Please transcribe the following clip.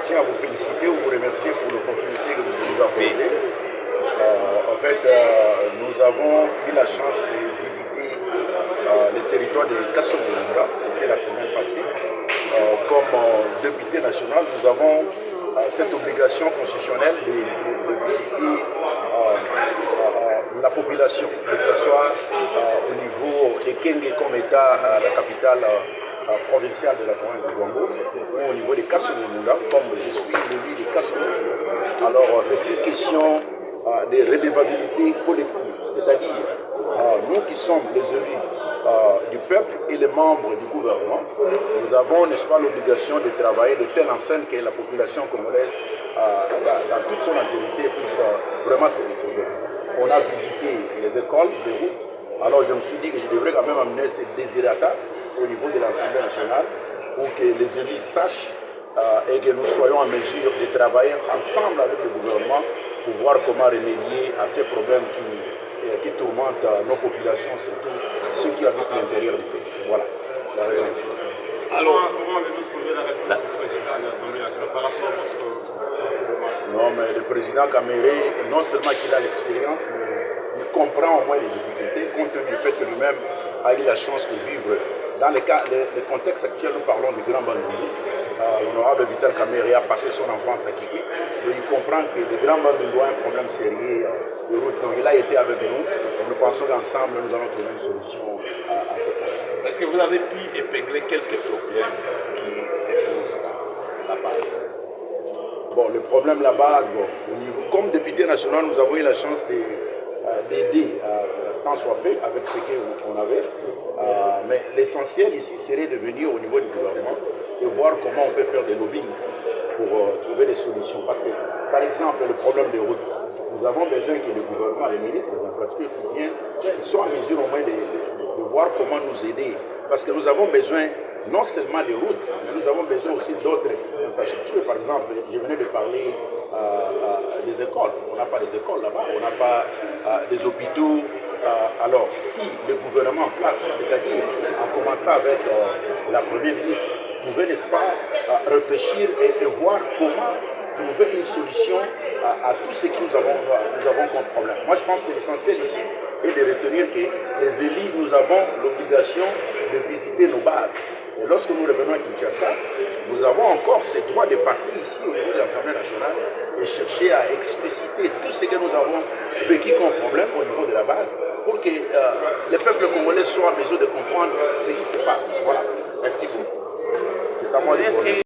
tiens à vous féliciter ou vous remercier pour l'opportunité que vous nous avez. En fait, nous avons eu la chance de visiter le territoire de Kassogo-Lunda, c'était la semaine passée. Comme député national, nous avons cette obligation constitutionnelle de visiter la population, que ce soit au niveau de Kenge comme État, la capitale provinciale de la province de Gwango, ou au niveau de Kassogo-Lunda, comme je suis l'élu de Kassogo-Lunda. Alors, c'est une question de redevabilité collective, c'est-à-dire nous qui sommes les élus du peuple et les membres du gouvernement, nous avons, n'est-ce pas, l'obligation de travailler de telle enseigne que la population congolaise, dans toute son entièreté, puisse vraiment se retrouver. On a visité les écoles, les routes. Alors je me suis dit que je devrais quand même amener ces désirata au niveau de l'Assemblée nationale pour que les élus sachent et que nous soyons en mesure de travailler ensemble avec le gouvernement pour voir comment remédier à ces problèmes qui tourmentent nos populations, surtout ceux qui habitent l'intérieur du pays. Voilà la raison. Alors, comment avez-vous trouvé la réponse du président de l'Assemblée nationale par rapport à votre... Non, mais le président Caméré, non seulement qu'il a l'expérience, mais il comprend au moins les difficultés, compte tenu du fait que lui-même a eu la chance de vivre. Dans le contexte actuel, nous parlons du Grand Bandundu. L'honorable Vital Caméré a passé son enfance à Kikui. Donc il comprend que le Grand Bandundu a un problème sérieux de route. Donc il a été avec nous et nous pensons qu'ensemble, nous allons trouver une solution à ce problème. Est-ce que vous avez pu épingler quelques problèmes qui se posent à la base? Bon, le problème là-bas, bon, comme député national, nous avons eu la chance d'aider tant soit fait avec ce qu'on avait. Mais l'essentiel ici serait de venir au niveau du gouvernement et voir comment on peut faire des lobbying pour trouver des solutions. Parce que, par exemple, le problème des routes, nous avons besoin que le gouvernement, les ministres des infrastructures qui soient en mesure au moins de voir comment nous aider. Parce que nous avons besoin non seulement des routes, mais nous avons besoin aussi d'autres infrastructures. Par exemple, je venais de parler des écoles. On n'a pas des écoles là-bas, on n'a pas des hôpitaux. Alors, si le gouvernement en place, c'est-à-dire en commençant avec la première ministre, pouvait, n'est-ce pas, réfléchir et voir comment trouver une solution à tout ce que nous avons comme problème. Moi, je pense que l'essentiel ici est de retenir que les élus, nous avons l'obligation de visiter nos bases. Et lorsque nous revenons à Kinshasa, nous avons encore ce droit de passer ici au niveau de l'Assemblée nationale et chercher à expliciter tout ce que nous avons vécu comme problème au niveau de la base pour que le peuple congolais soit en mesure de comprendre ce qui se passe. Voilà. Merci beaucoup. C'est à moi de vous remercier.